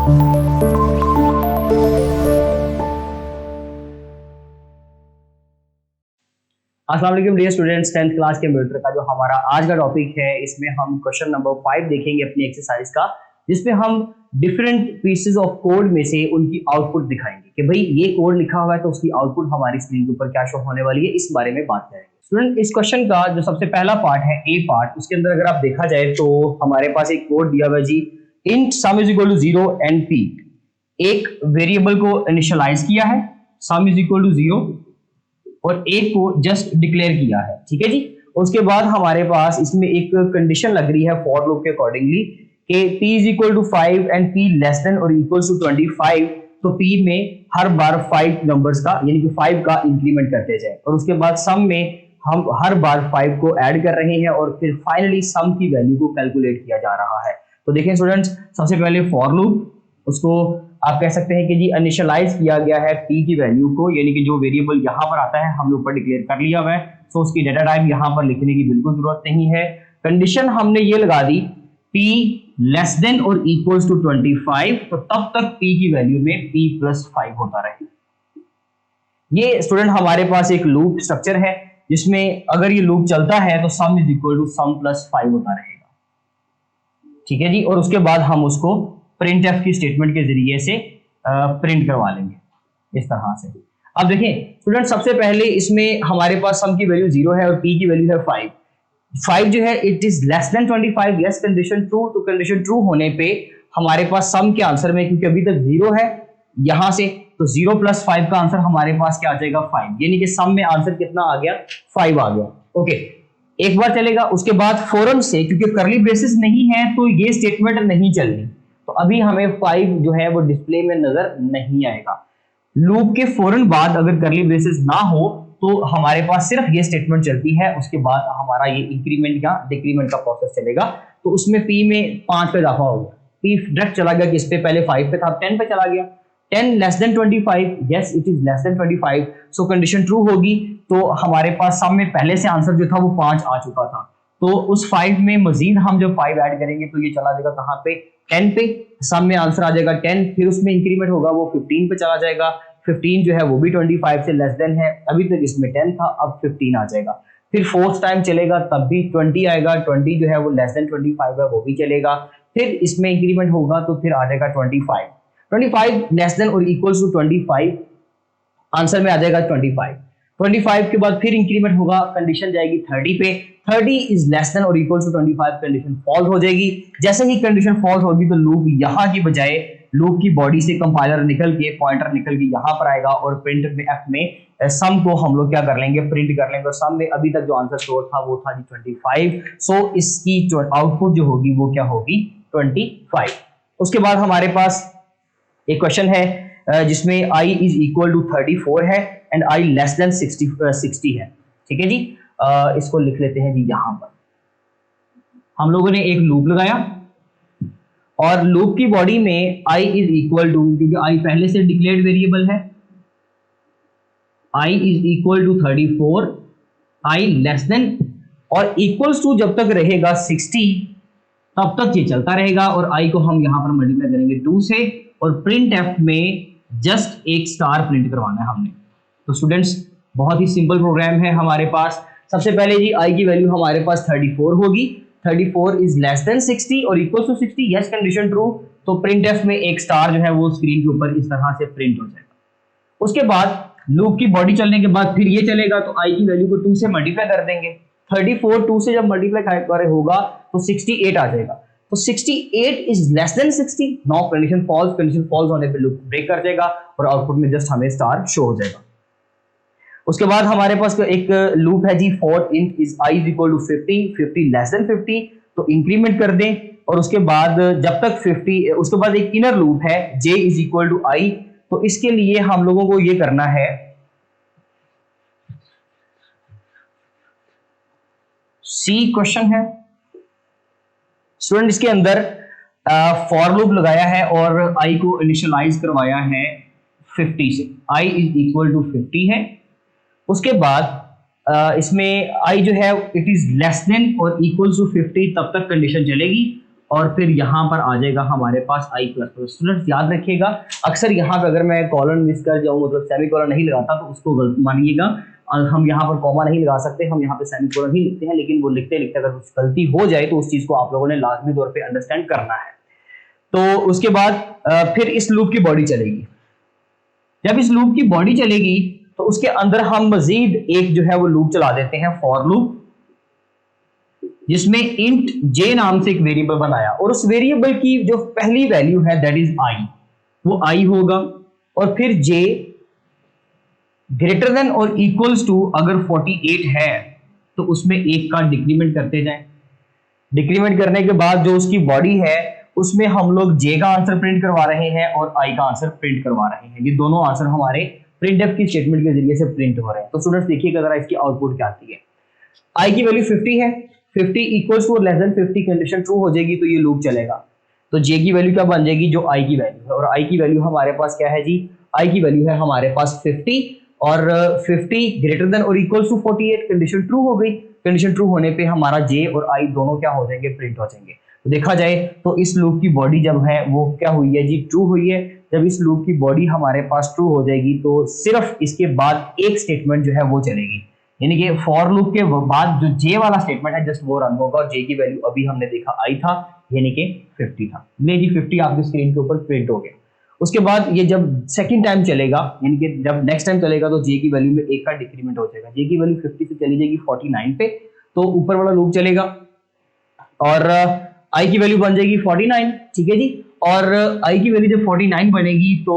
अस्सलाम वालेकुम dear students, 10th class के कंप्यूटर का जो हमारा आज का टॉपिक है, इसमें हम क्वेश्चन नंबर 5 देखेंगे अपनी एक्सरसाइज का, जिसमें हम डिफरेंट पीसेस ऑफ कोड में से उनकी आउटपुट दिखाएंगे कि भाई ये कोड लिखा हुआ है तो उसकी आउटपुट हमारी स्क्रीन के ऊपर क्या शो होने वाली है, इस बारे में बात करेंगे। स्टूडेंट, इस क्वेश्चन का जो सबसे पहला पार्ट है ए पार्ट, उसके अंदर अगर आप देखा जाए तो हमारे पास एक कोड दिया हुआ है जी, int sum is equal to 0 and P. एक वेरिएबल को इनिशियलाइज किया है, सम इज इक्वल टू 0, और एक को जस्ट डिक्लेयर किया है, ठीक है जी। उसके बाद हमारे पास इसमें एक कंडीशन लग रही है फॉर लूप के अकॉर्डिंगली कि p is equal to 5 and p less than और इक्वल टू 25, तो p में हर बार 5 नंबर्स का यानी कि 5 का इंक्रीमेंट करते जाए, और उसके बाद सम में हम हर बार 5 को ऐड कर रहे हैं और फिर फाइनली सम की वैल्यू को कैलकुलेट किया जा रहा है। तो देखें स्टूडेंट्स, सबसे पहले फॉर लूप, उसको आप कह सकते हैं कि जी इनिशियलाइज किया गया है p की वैल्यू को, यानी कि जो वेरिएबल यहाँ पर आता है हमने ऊपर डिक्लेयर कर लिया हुआ है, सो उसकी डेटा टाइप यहाँ पर लिखने की बिल्कुल जरूरत नहीं है। कंडीशन हमने ये लगा दी p लेस देन और इक्वल्स टू 25, तो तब तक p की वैल्यू में p प्लस 5 होता रहे। ये स्टूडेंट हमारे पास एक लूप स्ट्रक्चर है, जिसमें अगर ये लूप चलता है तो sum is equal to sum plus 5 होता रहेगा, ठीक है जी। और उसके बाद हम उसको प्रिंटफ की स्टेटमेंट के जरिए से प्रिंट करवा लेंगे इस तरह से। अब देखें स्टूडेंट, सबसे पहले इसमें हमारे पास सम की वैल्यू 0 है और p की वैल्यू है 5। 5 जो है it is less then 25, yes condition true. तो कंडीशन ट्रू होने पे हमारे पास सम के आंसर में, क्योंकि अभी तक 0 है यहां से, तो 0 प्लस 5 का आंसर हमारे पास क्या आ जाएगा 5, यानी कि सम में आंसर कितना आ गया 5 आ गया। ओके, एक बार चलेगा। उसके बाद फौरन से, क्योंकि करली ब्रेसेस नहीं है तो ये स्टेटमेंट नहीं चलनी, तो अभी हमें 5 जो है वो डिस्प्ले में नजर नहीं आएगा। लूप के फौरन बाद अगर करली ब्रेसेस ना हो तो हमारे पास सिर्फ ये स्टेटमेंट चलती है, उसके बाद हमारा ये इंक्रीमेंट या डिक्रीमेंट का प्रोसेस चलेगा। तो उसमें p में 5 पे इजाफा हो गया, p डायरेक्ट चला गया, किस पे पहले 5 पे था, 10 पे चला गया। 10 less than 25, yes it is less then 25, so condition true होगी। तो हमारे पास सम में पहले से आंसर जो था वो 5 आ चुका था, तो उस 5 में मजीद हम जब 5 ऐड करेंगे तो ये चला जाएगा कहां पे, 10 पे। सम में आंसर आ जाएगा 10, फिर उसमें इंक्रीमेंट होगा वो 15 पे चला जाएगा। 15 जो है वो भी 25 से लेस देन है, अभी तक इसमें 10 था, अब 15 आ जाएगा। फिर फोर्थ टाइम चलेगा तब भी 20 आएगा, 20 जो है वो लेस देन 25 है, वो भी चलेगा। फिर इसमें इंक्रीमेंट होगा तो फिर आ जाएगा 25 लेस देन और इक्वल्स टू 25, आंसर में आ जाएगा 25 के बाद फिर इंक्रीमेंट होगा, कंडीशन जाएगी 30 पे, 30 इज लेस देन और इक्वल टू 25, कंडीशन फॉल्स हो जाएगी। जैसे ही कंडीशन फॉल्स होगी तो लूप यहाँ की बजाय लूप की बॉडी से कंपाइलर निकल के, पॉइंटर निकल के यहाँ पर आएगा, और प्रिंट में एफ में सम को हम लोग क्या कर लेंगे, प्रिंट कर लेंगे। और सम में अभी तक जो आंसर स्टोर था वो था जी 25, सो इसकी आउटपुट जो होगी वो क्या होगी 25। उसके बाद हमारे पास एक क्वेश्चन है जिसमें i इज इक्वल टू 34 है एंड i लेस देन 60 है, ठीक है जी। इसको लिख लेते हैं जी, यहां पर हम लोगों ने एक लूप लगाया और लूप की बॉडी में i इज इक्वल टू, क्योंकि i पहले से डिक्लेयर्ड वेरिएबल है, i is equal to 34, i less than और इक्वल्स टू जब तक रहेगा 60 तब तक ये चलता रहेगा, और i को हम यहां पर मल्टीप्लाई करेंगे 2 से, और प्रिंट एफ में जस्ट एक स्टार प्रिंट करवाना है हमने। तो स्टूडेंट्स, बहुत ही सिंपल प्रोग्राम है हमारे पास। सबसे पहले जी i की वैल्यू हमारे पास 34 होगी, 34 इज लेस देन 60 और equal to 60, yes condition true. तो प्रिंट एफ में एक स्टार जो है वो स्क्रीन के ऊपर इस तरह से प्रिंट हो जाएगा। उसके बाद लूप की बॉडी चलने के बाद फिर ये चलेगा, तो i की वैल्यू को 2 से मल्टीप्लाई कर देंगे। 34 2 से जब मल्टीप्लाई होगा तो 68 आ जाएगा, तो 68 is less than 60, no condition false, condition false होने पे लूप ब्रेक कर जाएगा और आउटपुट में जस्ट हमें स्टार शो हो जाएगा। उसके बाद हमारे पास एक लूप है जी, for int is i is equal to 50 less than 50, तो इंक्रीमेंट कर दें, और उसके बाद जब तक 50, उसके बाद एक इनर लूप है j is equal to i, तो इसके लिए हम लोगों को ये करना है, सी क्वेश्चन है स्टूडेंट, इसके अंदर फॉर लूप लगाया है और i को इनिशियलाइज करवाया है 50 से, i इज इक्वल टू 50 है। उसके बाद इसमें i जो है इट इज लेस देन और इक्वल टू 50 तब तक कंडीशन चलेगी, और फिर यहाँ पर आ जाएगा हमारे पास i प्लस प्लस। स्टूडेंट्स याद रखिएगा, अक्सर यहाँ पे अगर मैं कॉलन मिस कर जाऊँ, मतलब सेमी कॉलन नहीं लगाता, तो उसको गलत मानिएगा। हम यहाँ पर कॉमा नहीं लगा सकते, हम यहाँ पे सेमी कॉलन ही लिखते हैं, लेकिन वो लिखते लिखते अगर कुछ गलती हो जाए तो उस चीज को आप लोगों ने लाजमी तौर पर अंडरस्टैंड करना है। तो उसके बाद फिर इस लूप की बॉडी चलेगी। जब इस लूप की बॉडी चलेगी तो उसके अंदर हम मजीद एक जो है वो लूप चला देते हैं, फॉर लूप, जिसमें इंट j नाम से एक वेरिएबल बनाया, और उस वेरिएबल की जो पहली वैल्यू है दैट इज i, वो i होगा। और फिर j ग्रेटर देन और इक्वल्स टू अगर 48 है तो उसमें एक का डिक्रीमेंट करते जाएं। डिक्रीमेंट करने के बाद जो उसकी बॉडी है उसमें हम लोग j का आंसर प्रिंट करवा रहे हैं और i का आंसर प्रिंट करवा रहे हैं। ये दोनों आंसर हमारे प्रिंटफ की स्टेटमेंट के जरिए से प्रिंट हो रहे हैं। तो स्टूडेंट्स देखिएगा जरा इसकी आउटपुट क्या आती है। i की वैल्यू 50 है, 50 equals to less than 50 condition true हो जाएगी तो ये लूप चलेगा। तो j की वैल्यू क्या बन जाएगी, जो i की वैल्यू है, और i की वैल्यू हमारे पास क्या है जी, i की वैल्यू है हमारे पास 50, और 50 ग्रेटर देन और इक्वल्स टू 48 कंडीशन ट्रू हो गई। कंडीशन ट्रू होने पे हमारा j और i दोनों क्या हो जाएंगे, प्रिंट हो जाएंगे। तो देखा जाए तो इस लूप की बॉडी जब है वो क्या हुई है जी, ट्रू हुई है। जब इस लूप की बॉडी हमारे पास ट्रू हो जाएगी तो सिर्फ इसके बाद एक स्टेटमेंट जो है वो चलेगी, यानी कि फॉर लूप के बाद जो j वाला स्टेटमेंट है जस्ट वो रन होगा, और j की वैल्यू अभी हमने देखा i था, यानी कि 50 था। ले जी 50 आपके स्क्रीन के ऊपर प्रिंट हो गया। उसके बाद ये जब सेकंड टाइम चलेगा, यानी कि जब नेक्स्ट टाइम चलेगा तो j की वैल्यू में एक का डिक्रीमेंट हो जाएगा। j की वैल्यू 50 से चली जाएगी 49 पे, तो ऊपर वाला लूप चलेगा, और i की वैल्यू बन जाएगी 49, ठीक है जी। और i की वैल्यू जब 49 बनेगी तो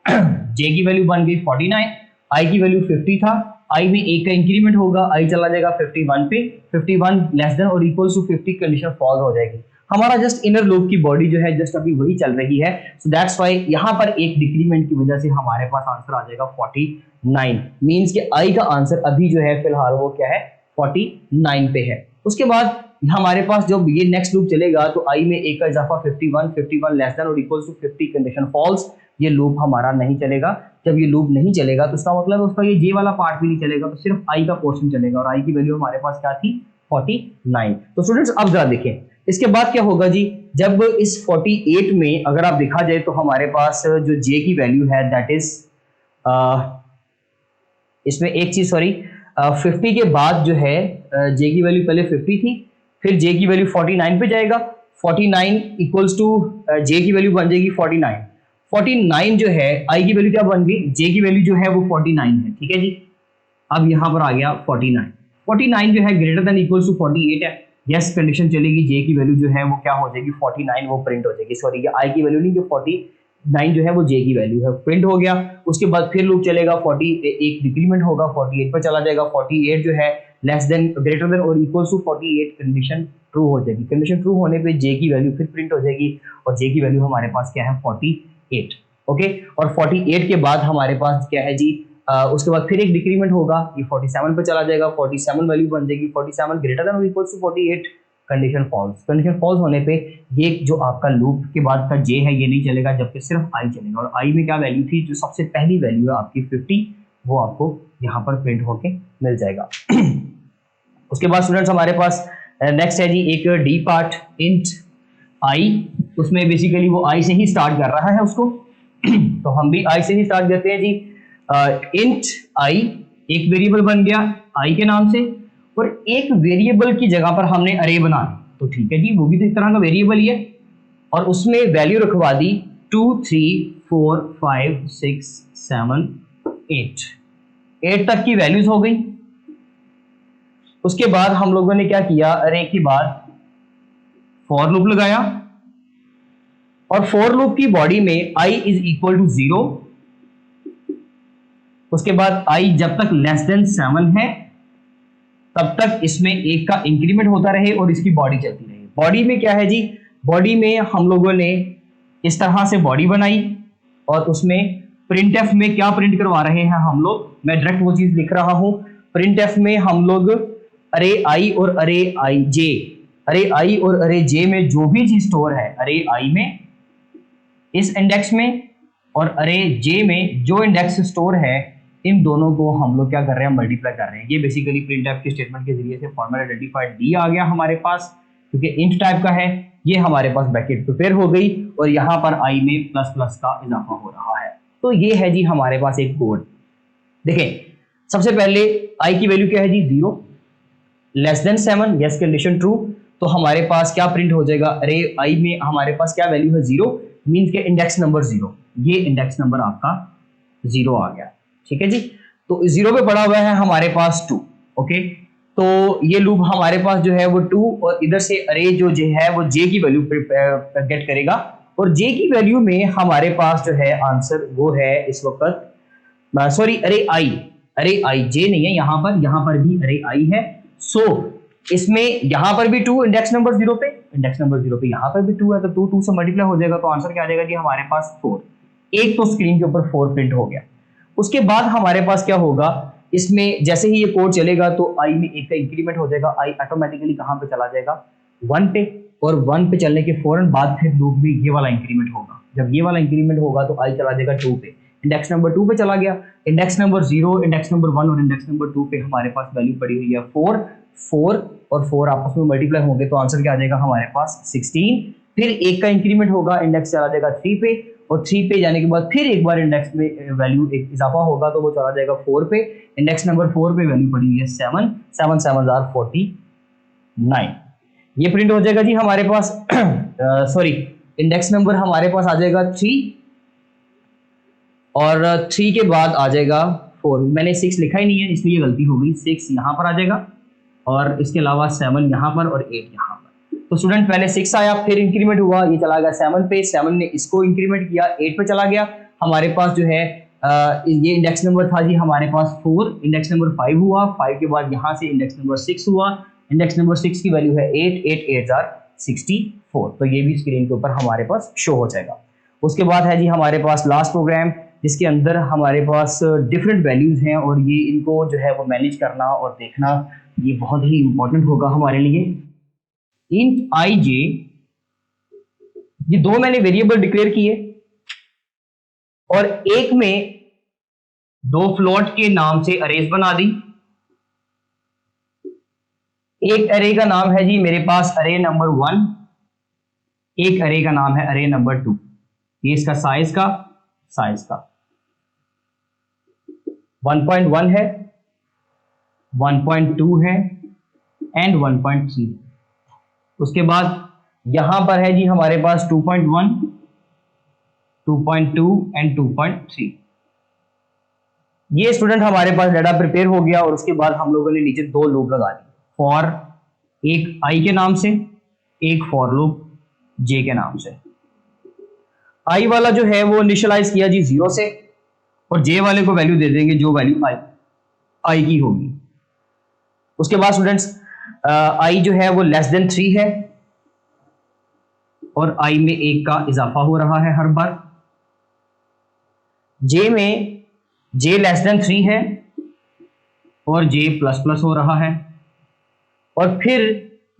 j की वैल्यू बन गई 49, i की वैल्यू 50 था, i में एक का इंक्रीमेंट होगा, i चला जाएगा 51 पे, 51 लेस देन और इक्वल्स टू 50 कंडीशन फॉल्स हो जाएगी। हमारा जस्ट इनर लूप की बॉडी जो है जस्ट अभी वही चल रही है। सो दैट्स व्हाई यहाँ पर एक डिक्रीमेंट की वजह से हमारे पास आंसर आ जाएगा 49, मींस कि i का आंसर अभी जो है फिलहाल वो क्या है, 49 पे है। उसके बाद हमारे पास जब ये नेक्स्ट लूप चलेगा तो i में एक का इजाफा 51 लेस देन और इक्वल्स टू 50 कंडीशन फॉल्स, ये लूप हमारा नहीं चलेगा। जब ये लूप नहीं चलेगा तो इसका मतलब उसका ये j वाला पार्ट भी नहीं चलेगा, तो सिर्फ i का पोर्शन चलेगा, और i की वैल्यू हमारे पास क्या थी, 49। तो स्टूडेंट्स अब जरा देखें इसके बाद क्या होगा जी, जब इस 48 में अगर आप देखा जाए तो हमारे पास जो j की वैल्यू है दैट इज इसमें एक चीज सॉरी 50 के बाद जो है j की वैल्यू पहले 50 थी, फिर j की वैल्यू 49 पे जाएगा, 49 इक्वल्स टू j की वैल्यू बन जाएगी 49। 49 जो है i की वैल्यू क्या बन गई, j की वैल्यू जो है वो 49 है, ठीक है जी। अब यहां पर आ गया 49, 49 जो है ग्रेटर देन इक्वल्स टू 48 है, यस कंडीशन चलेगी, j की वैल्यू जो है वो क्या हो जाएगी, 49 वो प्रिंट हो जाएगी। सॉरी ये i की वैल्यू नहीं, जो 49 जो है वो j की वैल्यू है, प्रिंट हो गया। उसके बाद फिर लूप चलेगा, 40 एक डिक्रीमेंट होगा, 48 पर चला जाएगा, 48 जो है लेस देन ग्रेटर देन और इक्वल्स टू 48 कंडीशन ट्रू हो जाएगी। कंडीशन ट्रू होने पे j की वैल्यू फिर प्रिंट हो जाएगी, और j की वैल्यू हमारे पास क्या है, 48, ओके। और 48 के बाद हमारे पास क्या है जी, उसके बाद फिर एक डिक्रीमेंट होगा, ये 47 पे चला जाएगा, 47 वैल्यू बन जाएगी 47 ग्रेटर देन और equals to 48 condition false. Condition false होने पे ये जो आपका लूप के बाद का j है ये नहीं चलेगा, जबकि सिर्फ i चलेगा, और i में क्या वैल्यू थी, जो सबसे पहली वैल्यू है आपकी 50, वो आपको यहाँ पर प्रिंट होके मिल जाएगा। उसके बाद स्टूडेंट्स हमारे पास नेक्स्ट है जी एक डी पार्ट, इंट i, उसमें बेसिकली वो i से ही स्टार्ट कर रहा है उसको तो हम भी i से ही स्टार्ट करते हैं जी। इंट i एक वेरिएबल बन गया i के नाम से, और एक वेरिएबल की जगह पर हमने अरे बना दी, तो ठीक है जी, वो भी तो एक तरह का वेरिएबल ही है, और उसमें वैल्यू रखवा दी 2 3 4 5 6 7 8 तक की वैल्यूज हो गई। उसके बाद हम लोगों ने क्या किया, अरे के बाद फॉर लूप लगाया, और फॉर लूप की बॉडी में i इज इक्वल टू 0, उसके बाद i जब तक लेस देन 7 है तब तक इसमें एक का इंक्रीमेंट होता रहे और इसकी बॉडी चलती रहे। बॉडी में क्या है जी, बॉडी में हम लोगों ने इस तरह से बॉडी बनाई, और उसमें प्रिंटफ में क्या प्रिंट करवा रहे हैं हम लोग, मैं डायरेक्ट वो चीज लिख रहा हूं। प्रिंटफ में हम लोग अरे i और अरे j, अरे i और अरे j में जो भी चीज स्टोर है, अरे i में इस इंडेक्स में और अरे j में जो इंडेक्स स्टोर है, इन दोनों को हम लोग क्या कर रहे हैं, मल्टीप्लाई कर रहे हैं। ये बेसिकली प्रिंटफ के स्टेटमेंट के जरिए से फॉर्मल आइडेंटिफायर डी आ गया हमारे पास, क्योंकि इंट टाइप का है, ये हमारे पास ब्रैकेट प्रिपेयर हो गई और यहाँ पर आई में प्लस प्लस का इजाफा हो रहा है। तो ये है जी हमारे पास एक कोड। देखें सबसे पहले आई की वैल्यू क्या है जी 0, less than 7, yes condition true. तो हमारे पास क्या प्रिंट हो जाएगा, अरे आई में हमारे पास क्या वैल्यू है 0, मींस के इंडेक्स नंबर 0, ये इंडेक्स नंबर आपका 0 आ गया। ठीक है जी, तो 0 पे पड़ा हुआ है हमारे पास 2। ओके, तो ये लूप हमारे पास जो है वो 2 और इधर से अरे जो है वो जे की वैल्यू गेट करेगा और जे की वैल्यू में हमारे पास जो है आंसर वो है इस वक्त, सॉरी अरे आई जे नहीं है, यहाँ पर भी अरे आई है। सो इसमें यहाँ पर भी 2 इंडेक्स नंबर 0 पे, यहाँ पर भी 2 है, तो 2 से मल्टीप्लाई हो जाएगा, तो आंसर क्या आ जाएगा जी हमारे पास 4। एक तो स्क्रीन के ऊपर 4 प्रिंट हो गया। उसके बाद हमारे पास क्या होगा, इसमें जैसे ही ये कोड चलेगा तो आई में एक का इंक्रीमेंट हो जाएगा, आई ऑटोमेटिकली कहां पे चला जाएगा 1 पे, और 1 पे चलने के फौरन बाद फिर लूप में ये वाला इंक्रीमेंट होगा। जब ये वाला इंक्रीमेंट होगा तो आई चला जाएगा 2 पे, इंडेक्स नंबर 2 पे चला गया, इंडेक्स नंबर 0, इंडेक्स नंबर 1 और इंडेक्स नंबर 2 पे हमारे पास वैल्यू पड़ी हुई है 4 और 4 आपस में मल्टीप्लाई होंगे तो आंसर क्या आ जाएगा हमारे पास 16। फिर एक का इंक्रीमेंट होगा, इंडेक्स चला जाएगा 3 पे, और 3 पे जाने के बाद फिर एक बार इंडेक्स में वैल्यू एक इजाफा होगा तो वो चला जाएगा 4 पे, इंडेक्स नंबर 4 पे वैल्यू पड़ी हुई है 7, 7 7 आर 49, ये प्रिंट हो जाएगा जी हमारे पास। सॉरी इंडेक्स नंबर हमारे पास आ जाएगा 3 और 3 के बाद आ जाएगा 4, मैंने 6 लिखा ही नहीं है इसलिए गलती हो गई, 6 यहाँ पर आ जाएगा और इसके अलावा 7 यहाँ पर और 8 यहाँ पर। तो स्टूडेंट पहले 6 आया, फिर इंक्रीमेंट हुआ, ये चला गया 7 पे, 7 ने इसको इंक्रीमेंट किया 8 पे चला गया। हमारे पास जो है ये इंडेक्स नंबर था जी हमारे पास 4, इंडेक्स नंबर 5 हुआ, 5 के बाद यहाँ से इंडेक्स नंबर 6 हुआ, इंडेक्स नंबर 6 की वैल्यू है 8, 8 8 आर 64, तो ये भी स्क्रीन के ऊपर हमारे पास शो हो जाएगा। उसके बाद है जी हमारे पास लास्ट प्रोग्राम जिसके अंदर हमारे पास डिफरेंट वैल्यूज हैं और ये इनको जो है वो मैनेज करना और देखना ये बहुत ही इंपॉर्टेंट होगा हमारे लिए। इंट आई जे, ये दो मैंने वेरिएबल डिक्लेयर किए और एक में 2 फ्लोट के नाम से अरेज बना दी। एक अरे का नाम है जी मेरे पास अरे नंबर 1, एक अरे का नाम है अरे नंबर 2, ये इसका साइज का 1.1 है, 1.2 है एंड 1.3। उसके बाद यहां पर है जी हमारे पास 2.1, 2.2 एंड 2.3। ये स्टूडेंट हमारे पास डाटा प्रिपेयर हो गया और उसके बाद हम लोगों ने नीचे 2 लूप लगा दी, फॉर एक आई के नाम से, एक फॉर लूप जे के नाम से। आई वाला जो है वो इनिशियलाइज किया जी 0 से और जे वाले को वैल्यू दे देंगे जो वैल्यू आई की होगी। उसके बाद स्टूडेंट्स आई जो है वो लेस देन 3 है और आई में 1 का इजाफा हो रहा है हर बार। जे में जे लेस देन 3 है और जे प्लस प्लस हो रहा है और फिर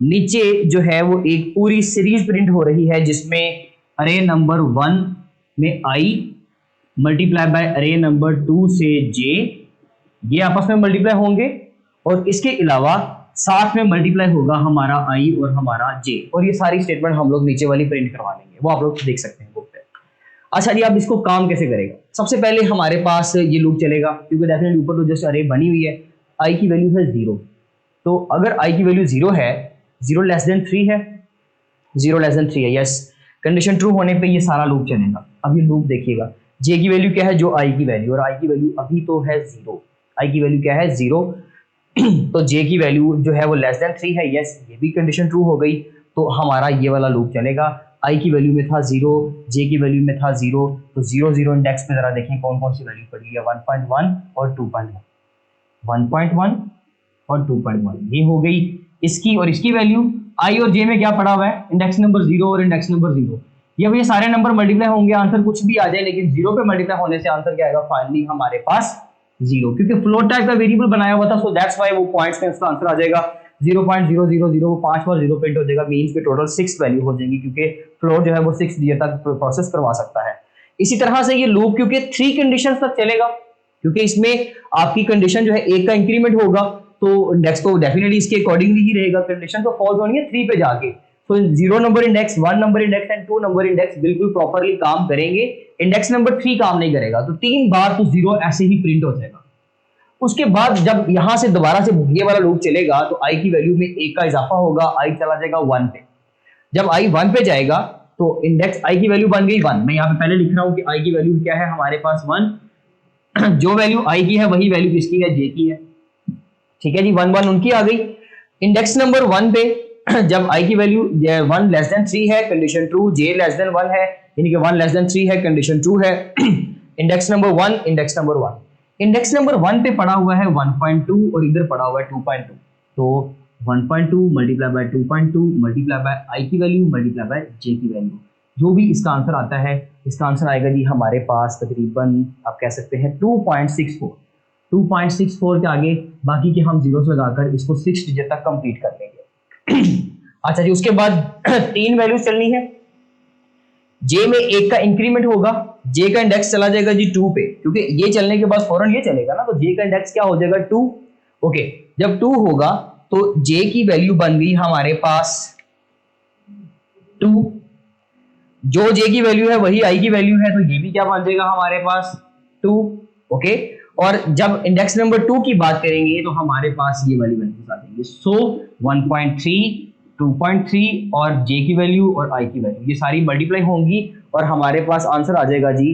नीचे जो है वो एक पूरी सीरीज प्रिंट हो रही है जिसमें अरे नंबर 1 में आई मल्टीप्लाई बाय अरे नंबर 2 से जे, ये आपस में मल्टीप्लाई होंगे और इसके अलावा साथ में मल्टीप्लाई होगा हमारा आई और हमारा जे, और ये सारी स्टेटमेंट हम लोग नीचे वाली प्रिंट करवा लेंगे, वो आप लोग देख सकते हैं बुक पे। अच्छा जी, अब इसको काम कैसे करेगा? सबसे पहले हमारे पास ये लूप चलेगा क्योंकि डेफिनेटली ऊपर तो जस्ट अरे बनी हुई है, आई की वैल्यू है 0, तो अगर आई की वैल्यू 0 है, 0 लेस देन 3 है, 0 लेस देन 3 है, यस, कंडीशन ट्रू होने पे ये सारा लूप चलेगा। अब ये लूप देखिएगा, जे की वैल्यू क्या है, जो आई की वैल्यू, और आई की वैल्यू अभी तो है 0, आई की वैल्यू क्या है 0, तो जे की वैल्यू जो है वो लेस देन 3 है, यस, ये भी कंडीशन ट्रू हो गई, तो हमारा ये वाला लूप चलेगा। आई की वैल्यू में था 0, जे की वैल्यू में था 0, तो 0 0 इंडेक्स पे जरा देखें कौन कौन सी वैल्यू पड़ी है, 1.1 और 2.1, 1.1 और 2.1, ये हो गई इसकी और इसकी वैल्यू। आई और जे में क्या पड़ा हुआ है, इंडेक्स नंबर 0 और इंडेक्स नंबर 0, ये सारे नंबर मल्टीप्लाई होंगे, आंसर कुछ भी आ जाए, लेकिन 0 पे मल्टीप्लाई होने से आंसर क्या आएगा फाइनली हमारे पास 0, क्योंकि फ्लोट टाइप का वेरिएबल बनाया हुआ था, सो दैट्स व्हाई वो पॉइंट्स में उसका आंसर आ जाएगा 0.000, 5 बार 0 प्रिंट हो जाएगा, मींस के टोटल 6 वैल्यू हो जाएंगी क्योंकि फ्लोट जो है वो 6 डिजिट तक प्रोसेस करवा सकता है। इसी तरह से ये लूप क्योंकि 3 कंडीशंस तक चलेगा, क्योंकि इसमें आपकी कंडीशन जो है 1 का इंक्रीमेंट होगा तो इंडेक्स तो डेफिनेटली इसके अकॉर्डिंगली ही रहेगा, कंडीशन तो फॉल्स होनी है 3 पे जाके, सो 0 number index, 1 number index and 2 number index बिल्कुल प्रॉपरली काम करेंगे। इंडेक्स नंबर 3 काम नहीं करेगा, तो 3 बार तो 0 ऐसे ही प्रिंट हो जाएगा। उसके बाद जब यहां से दोबारा से ये वाला लूप चलेगा तो i की वैल्यू में 1 का इजाफा होगा, i चला जाएगा 1 पे। जब i 1 पे जाएगा तो इंडेक्स i की वैल्यू बन गई 1। मैं यहाँ पे पहले लिख रहा हूँ कि i की वैल्यू क्या है हमारे पास 1। जो वैल्यू i की है वही वैल्यू किसकी है, j की है। ठीक है जी, 1 1 उनकी आ गई। इंडेक्स नंबर 1 पे जब i की वैल्यू 1 लेस देन 3 है, condition true, j less than 1 है, यानी कि 1 लेस देन 3 है, कंडीशन ट्रू है। Index number 1, index number 1, index number 1 पे पड़ा हुआ है 1.2 और इधर पड़ा हुआ है 2.2। तो 1.2 multiply by 2.2 multiply by i की वैल्यू मल्टीप्लाई बाय j की वैल्यू, जो भी इसका आंसर आता है, इसका आंसर आएगा जी हमारे पास तकरीबन आप कह सकते हैं 2.64। 2.64 के आगे बाकी के हम जीरोस लगाकर इसको 6 डिजिट तक कंप्लीट कर लेंगे। अच्छा जी, उसके बाद 3 वैल्यूज चलनी है। j में 1 का इंक्रीमेंट होगा, j का इंडेक्स चला जाएगा जी 2 पे, क्योंकि ये चलने के बाद फौरन ये चलेगा ना, तो j का इंडेक्स क्या हो जाएगा 2। ओके, जब 2 होगा तो j की वैल्यू बन गई हमारे पास 2। जो j की वैल्यू है वही i की वैल्यू है, तो ये भी क्या बन जाएगा हमारे पास 2। ओके, और जब इंडेक्स नंबर 2 की बात करेंगे तो हमारे पास ये वाली वैल्यूज आ जाएंगी। सो 1.3, 2.3 और j की वैल्यू और i की वैल्यू ये सारी मल्टीप्लाई होंगी और हमारे पास आंसर आ जाएगा जी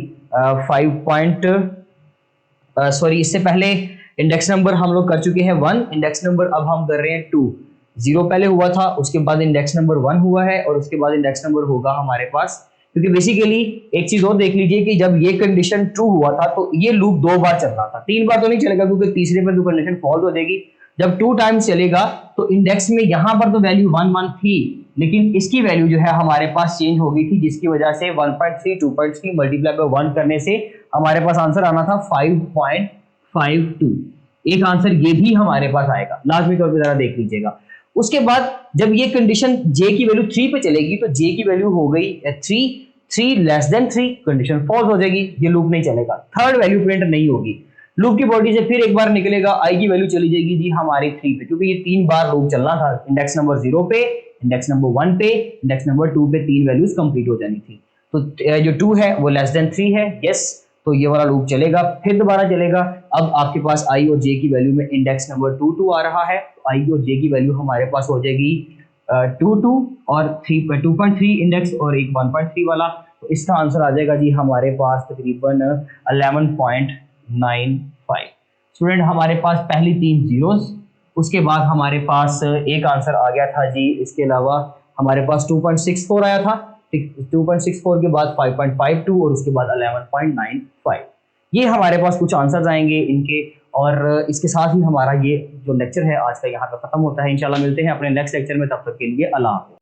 5 सॉरी इससे पहले इंडेक्स नंबर हम लोग कर चुके हैं 1, इंडेक्स नंबर अब हम कर रहे हैं 2। 0 पहले हुआ था, उसके बाद इंडेक्स नंबर 1 हुआ है और उसके बाद इंडेक्स नंबर होगा हमारे पास, क्योंकि बेसिकली एक चीज और देख लीजिए कि जब ये कंडीशन ट्रू हुआ था तो ये लूप 2 बार चल रहा था, 3 बार तो नहीं चलेगा क्योंकि तीसरे पर तो कंडीशन फॉल्स हो जाएगी। जब 2 टाइम्स चलेगा तो इंडेक्स में यहां पर तो वैल्यू 1 1 थी, लेकिन इसकी वैल्यू जो है हमारे पास चेंज हो गई थी, जिसकी वजह से 1.3 2.3 मल्टीप्लाई बाय 1 करने से हमारे पास आंसर आना था 5.52। एक आंसर ये भी हमारे पास आएगा, लाजमी तौर पे जरा देख लीजिएगा। उसके बाद जब ये कंडीशन j की वैल्यू 3 पे चलेगी तो j की वैल्यू हो गई 3 लेस देन 3, कंडीशन फॉल्स हो जाएगी, ये लूप नहीं चलेगा, थर्ड वैल्यू प्रिंट नहीं होगी। लूप की बॉडी से फिर एक बार निकलेगा, i की वैल्यू चली जाएगी जी हमारे 3 पे, क्योंकि ये 3 बार लूप चलना था। इंडेक्स नंबर 0 पे, इंडेक्स नंबर 1 पे, इंडेक्स नंबर 2 पे 3 वैल्यूज कंप्लीट हो जानी थी। तो जो 2 है वो लेस देन 3 है, यस, तो ये वाला लूप चलेगा, फिर दोबारा चलेगा। अब आपके पास i और j की वैल्यू में इंडेक्स नंबर 2 2 आ रहा है, तो i और j की वैल्यू हमारे पास हो जाएगी 2 2 और 2.3 इंडेक्स और एक 1.3 वाला, तो इसका आंसर आ जाएगा जी हमारे पास तकरीबन 11.95। स्टूडेंट हमारे पास पहली 3 जीरोस, उसके बाद हमारे पास एक आंसर आ गया था जी, इसके अलावा हमारे पास 2.64 आया था, 2.64 के बाद 5.52 और उसके बाद 11.95। ये हमारे पास कुछ आंसर्स आएंगे इनके, और इसके साथ ही हमारा ये जो लेक्चर है आज का यहाँ पे खत्म होता है। इंशाल्लाह मिलते हैं अपने नेक्स्ट लेक्चर में, तब तक के लिए अल्लाह हाफ़िज़।